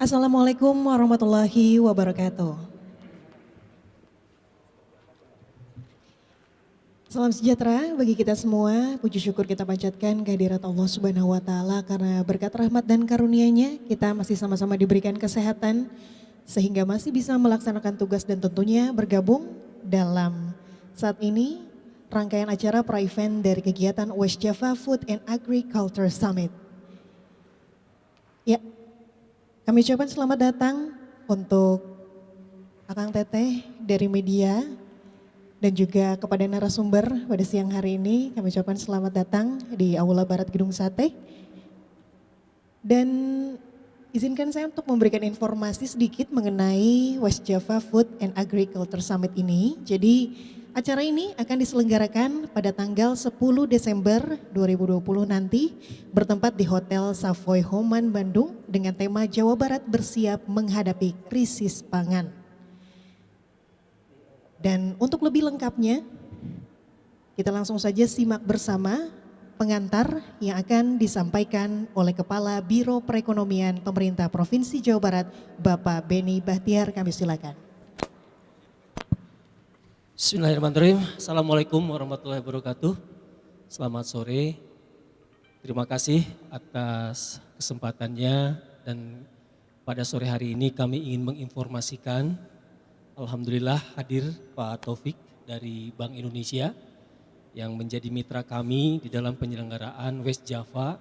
Assalamualaikum warahmatullahi wabarakatuh. Salam sejahtera bagi kita semua. Puji syukur kita panjatkan kehadirat Allah Subhanahu wa taala karena berkat rahmat dan karunia-Nya kita masih sama-sama diberikan kesehatan sehingga masih bisa melaksanakan tugas dan tentunya bergabung dalam saat ini rangkaian acara pra-event dari kegiatan West Java Food and Agriculture Summit. Ya, kami ucapkan selamat datang untuk Akang Teteh dari media dan juga kepada narasumber pada siang hari ini kami ucapkan selamat datang di Aula Barat Gedung Sate. Dan izinkan saya untuk memberikan informasi sedikit mengenai West Java Food and Agriculture Summit ini. Jadi acara ini akan diselenggarakan pada tanggal 10 Desember 2020 nanti bertempat di Hotel Savoy Homan Bandung dengan tema Jawa Barat bersiap menghadapi krisis pangan. Dan untuk lebih lengkapnya kita langsung saja simak bersama pengantar yang akan disampaikan oleh Kepala Biro Perekonomian Pemerintah Provinsi Jawa Barat, Bapak Beni Bahtiar. Kami silakan. Bismillahirrahmanirrahim. Assalamualaikum warahmatullahi wabarakatuh. Selamat sore. Terima kasih atas kesempatannya dan pada sore hari ini kami ingin menginformasikan, alhamdulillah hadir Pak Taufik dari Bank Indonesia yang menjadi mitra kami di dalam penyelenggaraan West Java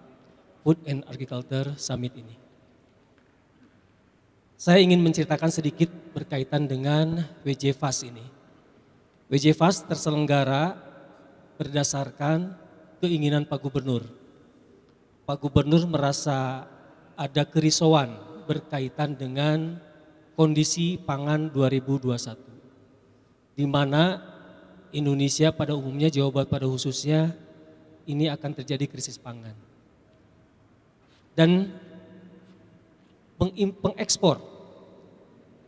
Food and Agriculture Summit ini. Saya ingin menceritakan sedikit berkaitan dengan WJFAS ini. WJFAS terselenggara berdasarkan keinginan Pak Gubernur. Pak Gubernur merasa ada kerisauan berkaitan dengan kondisi pangan 2021, di mana Indonesia pada umumnya, Jawa Barat pada khususnya, ini akan terjadi krisis pangan. Dan pengekspor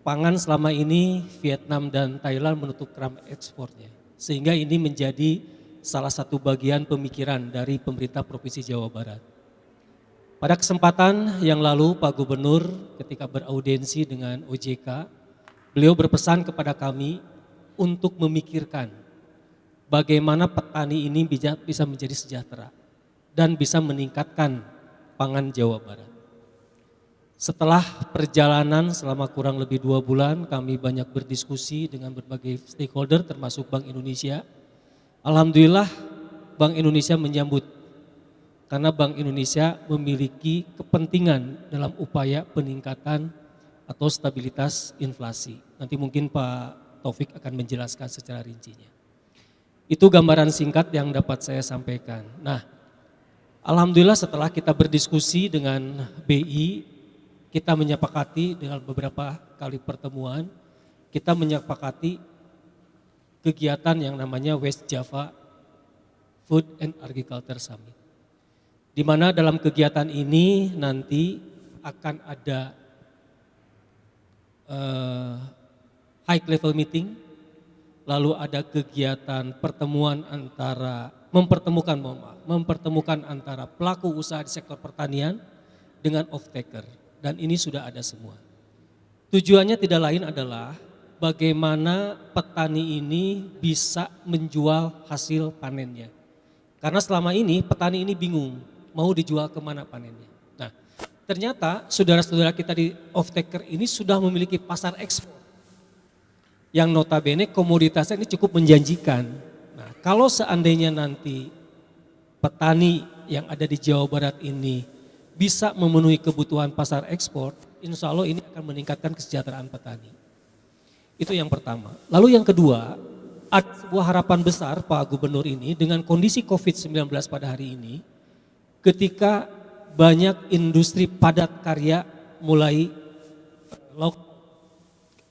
pangan selama ini Vietnam dan Thailand menutup keran ekspornya. Sehingga ini menjadi salah satu bagian pemikiran dari pemerintah Provinsi Jawa Barat. Pada kesempatan yang lalu Pak Gubernur ketika beraudiensi dengan OJK, beliau berpesan kepada kami untuk memikirkan bagaimana petani ini bisa menjadi sejahtera dan bisa meningkatkan pangan Jawa Barat. Setelah perjalanan selama kurang lebih 2 bulan, kami banyak berdiskusi dengan berbagai stakeholder termasuk Bank Indonesia. Alhamdulillah Bank Indonesia menyambut, karena Bank Indonesia memiliki kepentingan dalam upaya peningkatan atau stabilitas inflasi. Nanti mungkin Pak Taufik akan menjelaskan secara rincinya. Itu gambaran singkat yang dapat saya sampaikan. Nah, alhamdulillah setelah kita berdiskusi dengan BI, kita menyepakati dengan beberapa kali pertemuan, kita menyepakati kegiatan yang namanya West Java Food and Agriculture Summit. Di mana dalam kegiatan ini nanti akan ada high level meeting, lalu ada kegiatan mempertemukan antara pelaku usaha di sektor pertanian dengan off-taker, dan ini sudah ada semua. Tujuannya tidak lain adalah bagaimana petani ini bisa menjual hasil panennya. Karena selama ini petani ini bingung mau dijual kemana panennya. Nah, ternyata saudara-saudara kita di off-taker ini sudah memiliki pasar ekspor yang notabene komoditasnya ini cukup menjanjikan. Nah, kalau seandainya nanti petani yang ada di Jawa Barat ini bisa memenuhi kebutuhan pasar ekspor, insya Allah ini akan meningkatkan kesejahteraan petani. Itu yang pertama. Lalu yang kedua, ada sebuah harapan besar Pak Gubernur ini dengan kondisi COVID-19 pada hari ini, ketika banyak industri padat karya mulai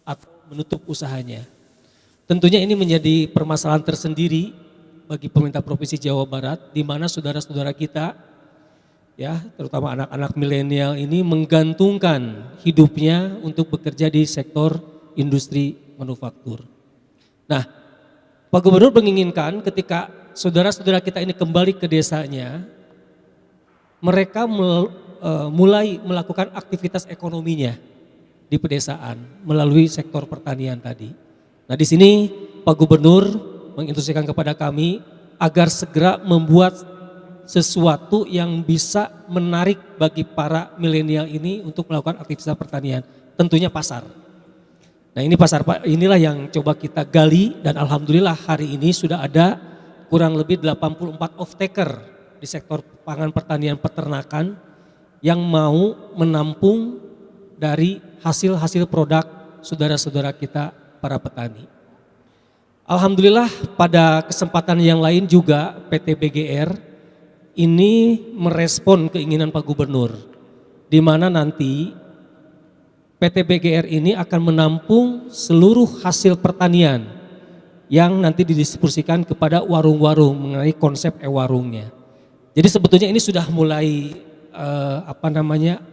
atau menutup usahanya. Tentunya ini menjadi permasalahan tersendiri bagi pemerintah Provinsi Jawa Barat, di mana saudara-saudara kita, ya terutama anak-anak milenial ini menggantungkan hidupnya untuk bekerja di sektor industri manufaktur. Nah, Pak Gubernur menginginkan ketika saudara-saudara kita ini kembali ke desanya, mereka mulai melakukan aktivitas ekonominya. di pedesaan melalui sektor pertanian tadi. Nah di sini Pak Gubernur menginstruksikan kepada kami agar segera membuat sesuatu yang bisa menarik bagi para milenial ini untuk melakukan aktivitas pertanian, tentunya pasar. Nah ini pasar inilah yang coba kita gali dan alhamdulillah hari ini sudah ada kurang lebih 84 off-taker di sektor pangan pertanian peternakan yang mau menampung dari hasil-hasil produk saudara-saudara kita para petani. Alhamdulillah pada kesempatan yang lain juga PT BGR ini merespon keinginan Pak Gubernur, di mana nanti PT BGR ini akan menampung seluruh hasil pertanian yang nanti didistribusikan kepada warung-warung mengenai konsep e-warungnya. Jadi sebetulnya ini sudah mulai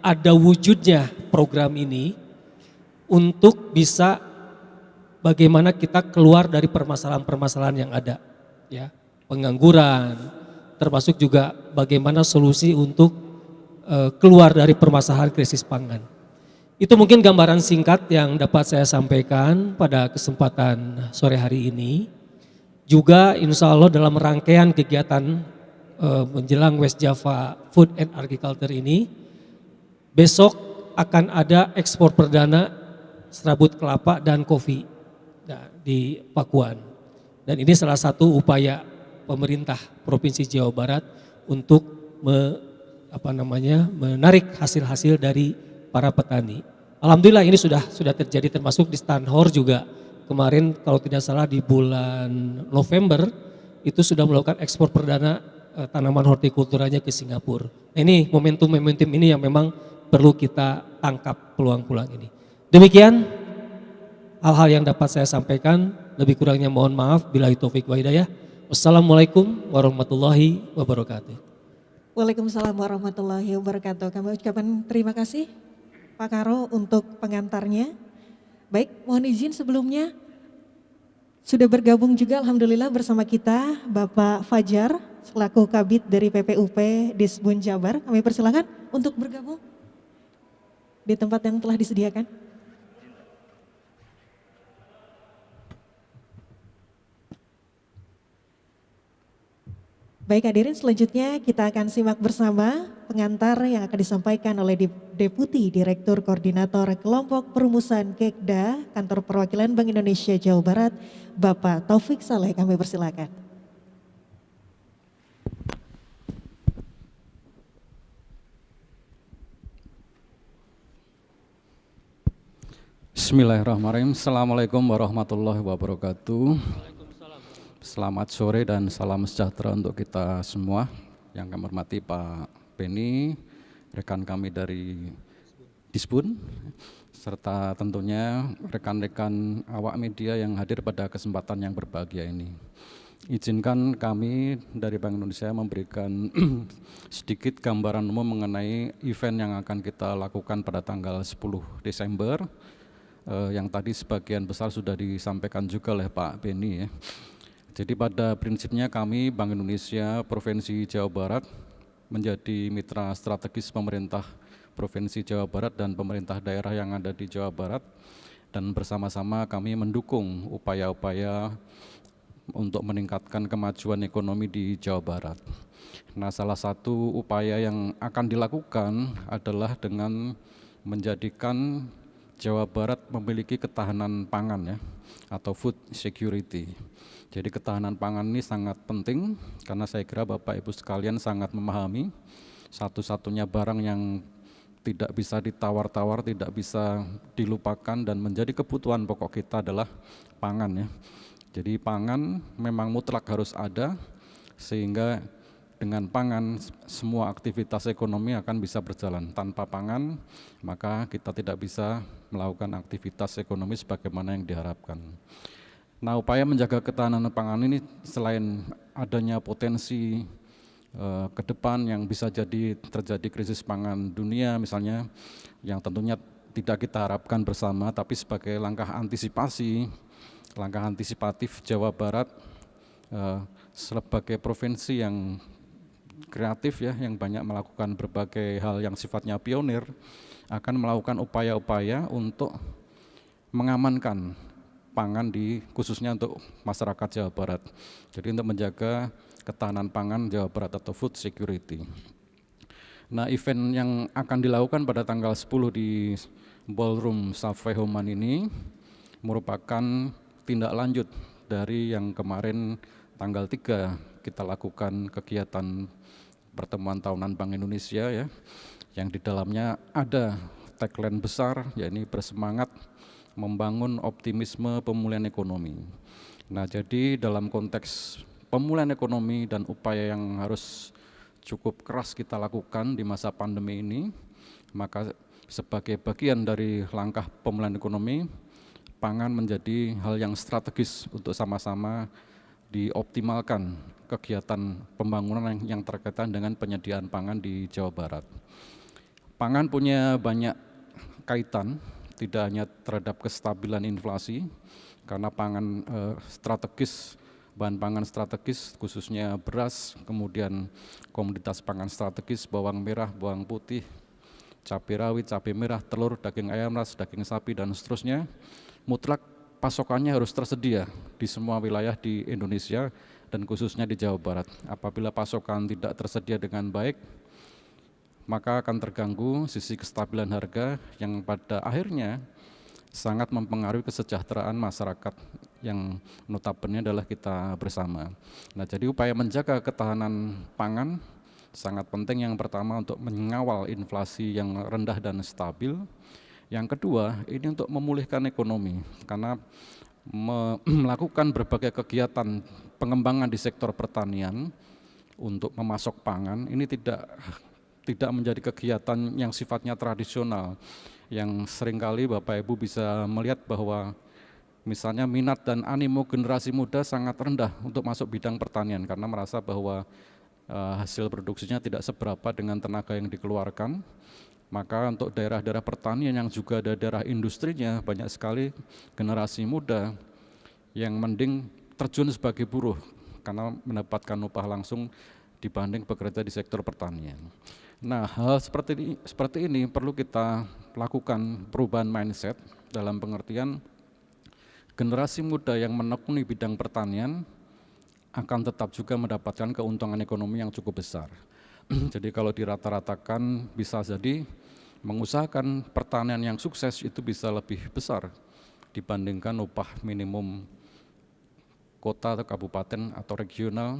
ada wujudnya program ini untuk bisa bagaimana kita keluar dari permasalahan-permasalahan yang ada, ya, pengangguran, termasuk juga bagaimana solusi untuk keluar dari permasalahan krisis pangan. Itu mungkin gambaran singkat yang dapat saya sampaikan pada kesempatan sore hari ini. Juga insya Allah dalam rangkaian kegiatan menjelang West Java Food and Agriculture ini, besok akan ada ekspor perdana serabut kelapa dan kopi di Pakuan. Dan ini salah satu upaya pemerintah Provinsi Jawa Barat untuk menarik hasil-hasil dari para petani. Alhamdulillah ini sudah terjadi, termasuk di Stanhor juga kemarin kalau tidak salah di bulan November itu sudah melakukan ekspor perdana tanaman hortikulturanya ke Singapura. Nah, ini momentum ini yang memang perlu kita tangkap peluang-peluang ini. Demikian hal-hal yang dapat saya sampaikan, lebih kurangnya mohon maaf. Billahi taufik wa hidayah. Wassalamualaikum warahmatullahi wabarakatuh. Waalaikumsalam warahmatullahi wabarakatuh. Kami ucapkan terima kasih Pak Karo untuk pengantarnya. Baik, mohon izin sebelumnya sudah bergabung juga alhamdulillah bersama kita Bapak Fajar selaku Kabid dari PPUP Disbun Jabar. Kami persilakan untuk bergabung di tempat yang telah disediakan. Baik hadirin, selanjutnya kita akan simak bersama pengantar yang akan disampaikan oleh Deputi Direktur Koordinator Kelompok Perumusan Kekda Kantor Perwakilan Bank Indonesia Jawa Barat, Bapak Taufik Saleh. Kami persilakan. Bismillahirrahmanirrahim. Assalamualaikum warahmatullahi wabarakatuh. Selamat sore dan salam sejahtera untuk kita semua. Yang kami hormati Pak Beni, rekan kami dari Disbun, serta tentunya rekan-rekan awak media yang hadir pada kesempatan yang berbahagia ini. Izinkan kami dari Bank Indonesia memberikan sedikit gambaran umum mengenai event yang akan kita lakukan pada tanggal 10 Desember, yang tadi sebagian besar sudah disampaikan juga oleh Pak Beni, ya. Jadi pada prinsipnya kami Bank Indonesia Provinsi Jawa Barat menjadi mitra strategis pemerintah Provinsi Jawa Barat dan pemerintah daerah yang ada di Jawa Barat, dan bersama-sama kami mendukung upaya-upaya untuk meningkatkan kemajuan ekonomi di Jawa Barat. Nah, salah satu upaya yang akan dilakukan adalah dengan menjadikan Jawa Barat memiliki ketahanan pangan, ya, atau food security. Jadi ketahanan pangan ini sangat penting karena saya kira Bapak Ibu sekalian sangat memahami satu-satunya barang yang tidak bisa ditawar-tawar, tidak bisa dilupakan dan menjadi kebutuhan pokok kita adalah pangan, ya. Jadi pangan memang mutlak harus ada, sehingga dengan pangan semua aktivitas ekonomi akan bisa berjalan. Tanpa pangan maka kita tidak bisa melakukan aktivitas ekonomi sebagaimana yang diharapkan. Nah, upaya menjaga ketahanan pangan ini selain adanya potensi ke depan yang bisa jadi terjadi krisis pangan dunia misalnya, yang tentunya tidak kita harapkan bersama, tapi sebagai langkah antisipatif Jawa Barat sebagai provinsi yang kreatif ya, yang banyak melakukan berbagai hal yang sifatnya pionir, akan melakukan upaya-upaya untuk mengamankan pangan khususnya untuk masyarakat Jawa Barat. Jadi untuk menjaga ketahanan pangan Jawa Barat atau food security. Nah, event yang akan dilakukan pada tanggal 10 di Ballroom Savoy Homan ini merupakan tindak lanjut dari yang kemarin tanggal 3 kita lakukan kegiatan pertemuan tahunan Bank Indonesia ya, yang di dalamnya ada tagline besar, yakni bersemangat membangun optimisme pemulihan ekonomi. Nah, jadi dalam konteks pemulihan ekonomi dan upaya yang harus cukup keras kita lakukan di masa pandemi ini, maka sebagai bagian dari langkah pemulihan ekonomi, pangan menjadi hal yang strategis untuk sama-sama dioptimalkan kegiatan pembangunan yang terkaitan dengan penyediaan pangan di Jawa Barat. Pangan punya banyak kaitan, tidak hanya terhadap kestabilan inflasi, karena pangan strategis, bahan pangan strategis khususnya beras, kemudian komoditas pangan strategis, bawang merah, bawang putih, cabai rawit, cabai merah, telur, daging ayam ras, daging sapi, dan seterusnya, mutlak pasokannya harus tersedia di semua wilayah di Indonesia dan khususnya di Jawa Barat. Apabila pasokan tidak tersedia dengan baik, maka akan terganggu sisi kestabilan harga yang pada akhirnya sangat mempengaruhi kesejahteraan masyarakat yang notabene adalah kita bersama. Nah, jadi upaya menjaga ketahanan pangan sangat penting. Yang pertama untuk mengawal inflasi yang rendah dan stabil. Yang kedua, ini untuk memulihkan ekonomi, karena melakukan berbagai kegiatan pengembangan di sektor pertanian untuk memasok pangan, ini tidak menjadi kegiatan yang sifatnya tradisional, yang seringkali Bapak Ibu bisa melihat bahwa misalnya minat dan animo generasi muda sangat rendah untuk masuk bidang pertanian karena merasa bahwa hasil produksinya tidak seberapa dengan tenaga yang dikeluarkan. Maka untuk daerah-daerah pertanian yang juga ada daerah industrinya, banyak sekali generasi muda yang mending terjun sebagai buruh karena mendapatkan upah langsung dibanding bekerja di sektor pertanian. Nah, hal seperti ini perlu kita lakukan perubahan mindset dalam pengertian generasi muda yang menekuni bidang pertanian akan tetap juga mendapatkan keuntungan ekonomi yang cukup besar. Jadi kalau dirata-ratakan bisa jadi mengusahakan pertanian yang sukses itu bisa lebih besar dibandingkan upah minimum kota atau kabupaten atau regional,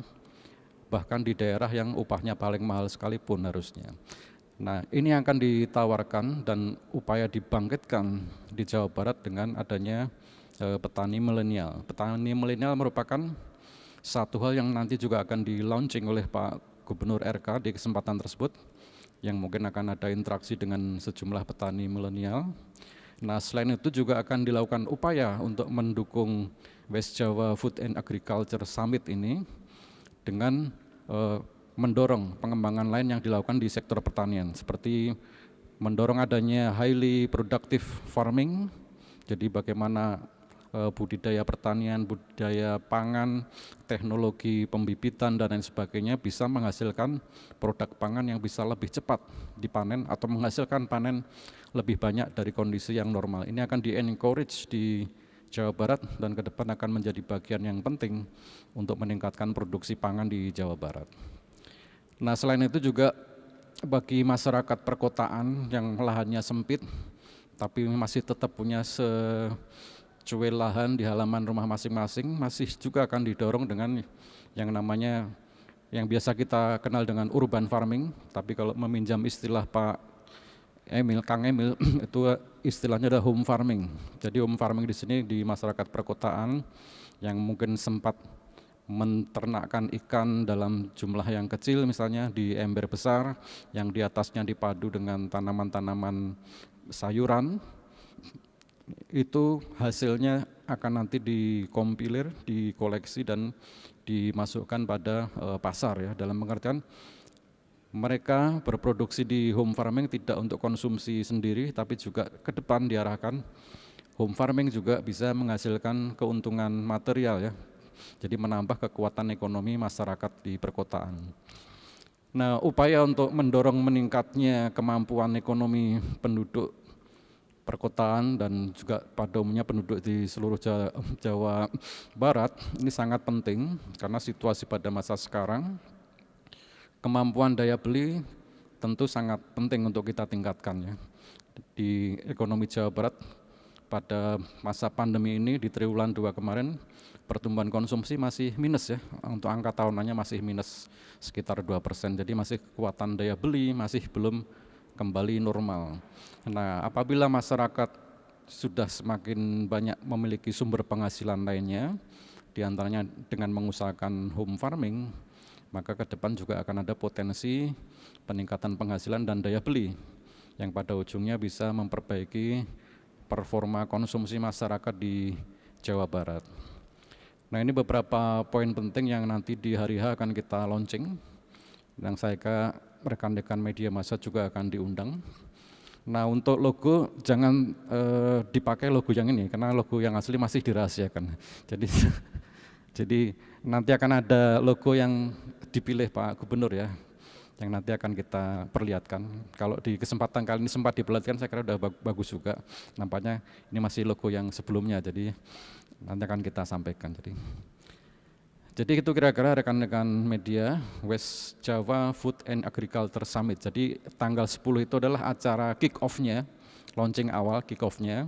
bahkan di daerah yang upahnya paling mahal sekalipun harusnya. Nah, ini akan ditawarkan dan upaya dibangkitkan di Jawa Barat dengan adanya petani milenial. Petani milenial merupakan satu hal yang nanti juga akan di-launching oleh Pak Gubernur RK di kesempatan tersebut, yang mungkin akan ada interaksi dengan sejumlah petani milenial. Nah, selain itu juga akan dilakukan upaya untuk mendukung West Jawa Food and Agriculture Summit ini dengan mendorong pengembangan lain yang dilakukan di sektor pertanian, seperti mendorong adanya highly productive farming, jadi bagaimana budidaya pertanian, budidaya pangan, teknologi pembibitan dan lain sebagainya bisa menghasilkan produk pangan yang bisa lebih cepat dipanen atau menghasilkan panen lebih banyak dari kondisi yang normal. Ini akan di-encourage di Jawa Barat dan ke depan akan menjadi bagian yang penting untuk meningkatkan produksi pangan di Jawa Barat. Nah, selain itu juga bagi masyarakat perkotaan yang lahannya sempit tapi masih tetap punya secuil lahan di halaman rumah masing-masing, masih juga akan didorong dengan yang namanya, yang biasa kita kenal dengan urban farming, tapi kalau meminjam istilah Kang Emil itu istilahnya adalah home farming. Jadi home farming di sini di masyarakat perkotaan yang mungkin sempat menternakkan ikan dalam jumlah yang kecil, misalnya di ember besar yang di atasnya dipadu dengan tanaman-tanaman sayuran, itu hasilnya akan nanti dikompilir, dikoleksi dan dimasukkan pada pasar ya, dalam pengertian mereka berproduksi di home farming tidak untuk konsumsi sendiri, tapi juga ke depan diarahkan home farming juga bisa menghasilkan keuntungan material ya. Jadi menambah kekuatan ekonomi masyarakat di perkotaan. Nah, upaya untuk mendorong meningkatnya kemampuan ekonomi penduduk perkotaan dan juga pada umumnya penduduk di seluruh Jawa Barat ini sangat penting karena situasi pada masa sekarang kemampuan daya beli tentu sangat penting untuk kita tingkatkan ya. Di ekonomi Jawa Barat pada masa pandemi ini di triwulan 2 kemarin pertumbuhan konsumsi masih minus ya, untuk angka tahunannya masih minus sekitar 2%, jadi masih kekuatan daya beli masih belum kembali normal. Nah, apabila masyarakat sudah semakin banyak memiliki sumber penghasilan lainnya, diantaranya dengan mengusahakan home farming, maka ke depan juga akan ada potensi peningkatan penghasilan dan daya beli yang pada ujungnya bisa memperbaiki performa konsumsi masyarakat di Jawa Barat. Nah, ini beberapa poin penting yang nanti di hari H akan kita launching, yang saya kira rekan-rekan media massa juga akan diundang. Nah, untuk logo jangan dipakai logo yang ini, karena logo yang asli masih dirahasiakan. Jadi nanti akan ada logo yang dipilih Pak Gubernur ya, yang nanti akan kita perlihatkan. Kalau di kesempatan kali ini sempat diperlihatkan, saya kira sudah bagus juga. Nampaknya ini masih logo yang sebelumnya, jadi nanti akan kita sampaikan. Jadi itu kira-kira rekan-rekan media West Java Food and Agriculture Summit. Jadi tanggal 10 itu adalah acara kick off-nya, launching awal kick off-nya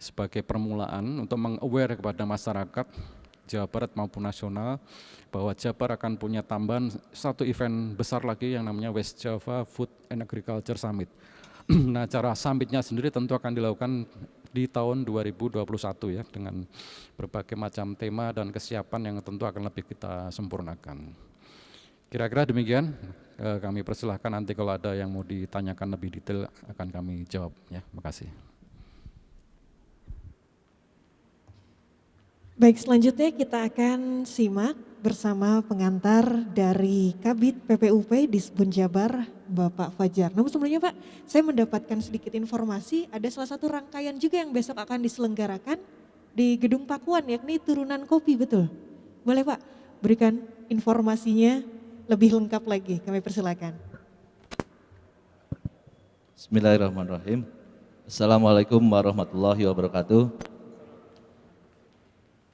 sebagai permulaan untuk meng-aware kepada masyarakat Jawa Barat maupun nasional bahwa Jabar akan punya tambahan satu event besar lagi yang namanya West Java Food and Agriculture Summit. Nah, acara summitnya sendiri tentu akan dilakukan di tahun 2021 ya, dengan berbagai macam tema dan kesiapan yang tentu akan lebih kita sempurnakan. Kira-kira demikian, kami persilahkan nanti kalau ada yang mau ditanyakan lebih detail akan kami jawab ya. Makasih. Baik, selanjutnya kita akan simak bersama pengantar dari Kabid PPUP Disbun Jabar, Bapak Fajar. Namun sebelumnya Pak, saya mendapatkan sedikit informasi, ada salah satu rangkaian juga yang besok akan diselenggarakan di Gedung Pakuan, yakni turunan kopi, betul? Boleh Pak, berikan informasinya lebih lengkap lagi, kami persilakan. Bismillahirrahmanirrahim. Assalamualaikum warahmatullahi wabarakatuh.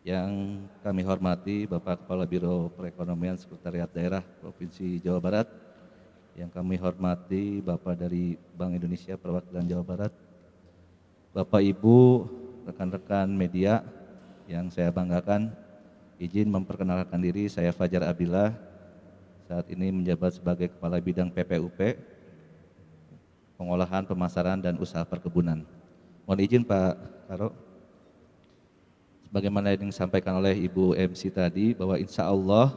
Yang kami hormati Bapak Kepala Biro Perekonomian Sekretariat Daerah Provinsi Jawa Barat, yang kami hormati Bapak dari Bank Indonesia Perwakilan Jawa Barat, Bapak Ibu, rekan-rekan media yang saya banggakan, izin memperkenalkan diri, saya Fajar Abdillah, saat ini menjabat sebagai Kepala Bidang PPUP, Pengolahan, Pemasaran, dan Usaha Perkebunan. Mohon izin Pak Karo, bagaimana yang disampaikan oleh Ibu MC tadi, bahwa insya Allah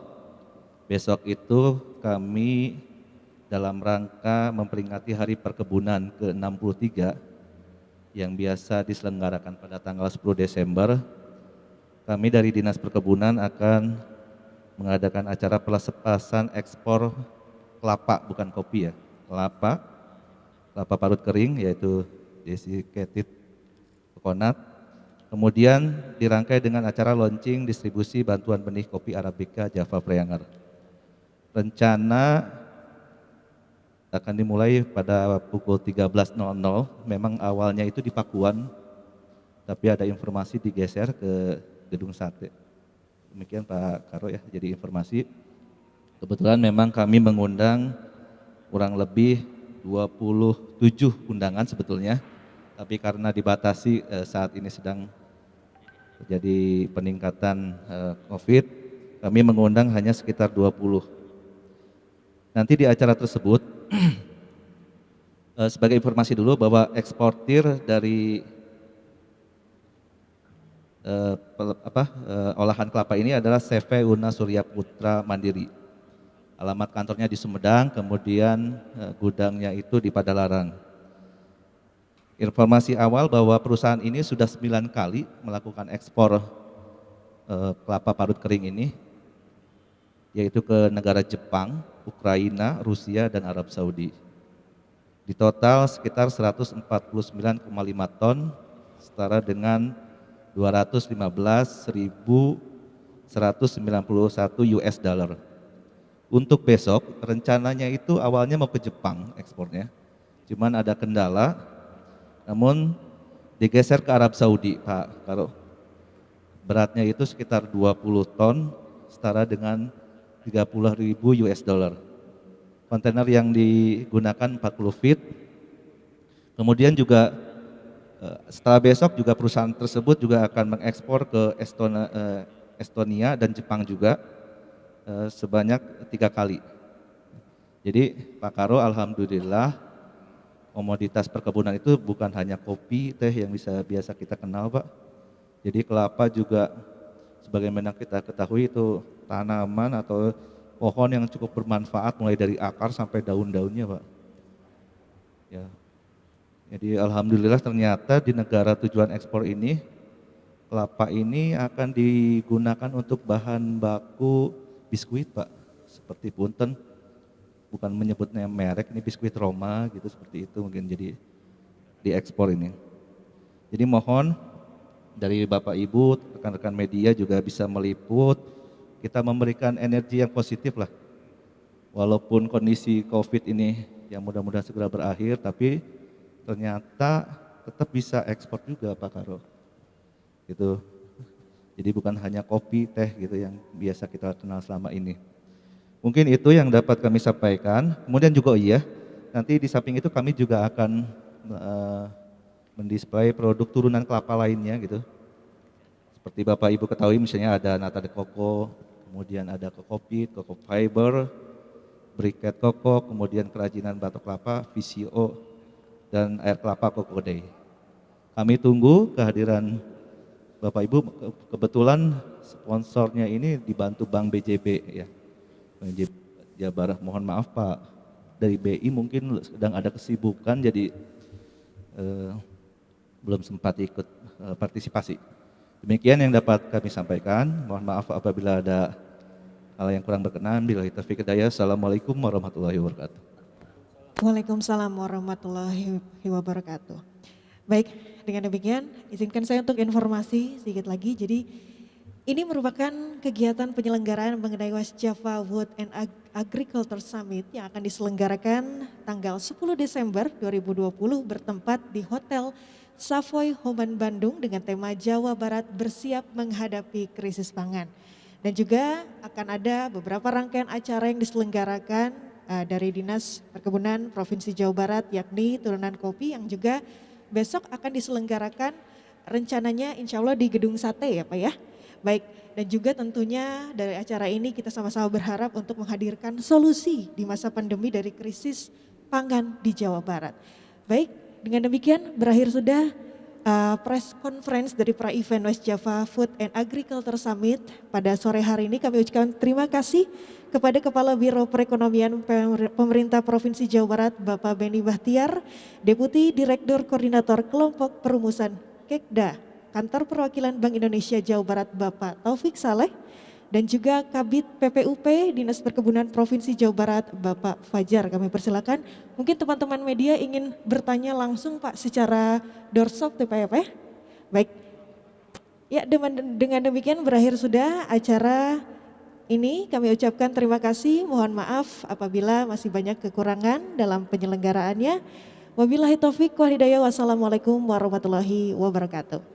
besok itu kami dalam rangka memperingati Hari Perkebunan ke-63 yang biasa diselenggarakan pada tanggal 10 Desember, kami dari Dinas Perkebunan akan mengadakan acara pelepasan ekspor kelapa, bukan kopi ya, kelapa parut kering, yaitu desiccated coconut. Kemudian dirangkai dengan acara launching distribusi bantuan benih kopi Arabica Java Preanger. Rencana akan dimulai pada pukul 13.00, memang awalnya itu di Pakuan, tapi ada informasi digeser ke Gedung Sate. Demikian Pak Karo ya, jadi informasi. Kebetulan memang kami mengundang kurang lebih 27 undangan sebetulnya, tapi karena dibatasi saat ini sedang terjadi peningkatan COVID, kami mengundang hanya sekitar 20. Nanti di acara tersebut, sebagai informasi dulu bahwa eksportir dari olahan kelapa ini adalah CV Una Surya Putra Mandiri. Alamat kantornya di Sumedang, kemudian gudangnya itu di Padalarang. Informasi awal bahwa perusahaan ini sudah 9 kali melakukan ekspor kelapa parut kering ini, yaitu ke negara Jepang, Ukraina, Rusia, dan Arab Saudi. Di total sekitar 149,5 ton, setara dengan 215.191 US dollar. Untuk besok rencananya itu awalnya mau ke Jepang ekspornya, cuman ada kendala, namun digeser ke Arab Saudi Pak Karo. Beratnya itu sekitar 20 ton, setara dengan 30.000 US dollar. Kontainer yang digunakan 40 feet. Kemudian juga setelah besok juga perusahaan tersebut juga akan mengekspor ke Estonia dan Jepang juga sebanyak 3 kali. Jadi Pak Karo, alhamdulillah komoditas perkebunan itu bukan hanya kopi, teh yang biasa kita kenal Pak. Jadi kelapa juga sebagaimana kita ketahui itu tanaman atau pohon yang cukup bermanfaat mulai dari akar sampai daun-daunnya Pak. Ya. Jadi alhamdulillah ternyata di negara tujuan ekspor ini kelapa ini akan digunakan untuk bahan baku biskuit Pak, seperti punten, bukan menyebutnya merek, ini biskuit Roma gitu, seperti itu mungkin jadi diekspor ini. Jadi mohon dari Bapak Ibu, rekan-rekan media juga bisa meliput, kita memberikan energi yang positif lah. Walaupun kondisi COVID ini yang mudah-mudahan segera berakhir, tapi ternyata tetap bisa ekspor juga Pak Karo. Gitu. Jadi bukan hanya kopi, teh gitu yang biasa kita kenal selama ini. Mungkin itu yang dapat kami sampaikan. Kemudian juga nanti di samping itu kami juga akan mendisplay produk turunan kelapa lainnya gitu. Seperti Bapak Ibu ketahui misalnya ada nata de coco, kemudian ada kokopit, coco fiber, briquette koko, kemudian kerajinan batok kelapa, VCO, dan air kelapa Coco Day. Kami tunggu kehadiran Bapak Ibu, kebetulan sponsornya ini dibantu Bank BJB ya. Jawa Barat, mohon maaf Pak, dari BI mungkin sedang ada kesibukan jadi belum sempat ikut partisipasi. Demikian yang dapat kami sampaikan, mohon maaf apabila ada hal yang kurang berkenan. Billahi taufiq hidayah. Assalamualaikum warahmatullahi wabarakatuh. Waalaikumsalam warahmatullahi wabarakatuh. Baik, dengan demikian izinkan saya untuk informasi sedikit lagi. Jadi ini merupakan kegiatan penyelenggaraan mengenai West Java Wood and Agriculture Summit yang akan diselenggarakan tanggal 10 Desember 2020 bertempat di Hotel Savoy Homan Bandung dengan tema Jawa Barat bersiap menghadapi krisis pangan. Dan juga akan ada beberapa rangkaian acara yang diselenggarakan dari Dinas Perkebunan Provinsi Jawa Barat, yakni turunan kopi yang juga besok akan diselenggarakan rencananya insya Allah di Gedung Sate ya Pak ya. Baik, dan juga tentunya dari acara ini kita sama-sama berharap untuk menghadirkan solusi di masa pandemi dari krisis pangan di Jawa Barat. Baik, dengan demikian berakhir sudah press conference dari pra-event West Java Food and Agriculture Summit pada sore hari ini. Kami ucapkan terima kasih kepada Kepala Biro Perekonomian Pemerintah Provinsi Jawa Barat Bapak Beni Bahtiar, Deputi Direktur Koordinator Kelompok Perumusan Kekda, Kantor Perwakilan Bank Indonesia Jawa Barat Bapak Taufik Saleh, dan juga Kabid PPUP Dinas Perkebunan Provinsi Jawa Barat Bapak Fajar. Kami persilakan, mungkin teman-teman media ingin bertanya langsung Pak secara doorstop Pak ya Pak ya? Baik, ya dengan demikian berakhir sudah acara ini. Kami ucapkan terima kasih, mohon maaf apabila masih banyak kekurangan dalam penyelenggaraannya. Wabillahi taufiq wal hidayah, wassalamualaikum warahmatullahi wabarakatuh.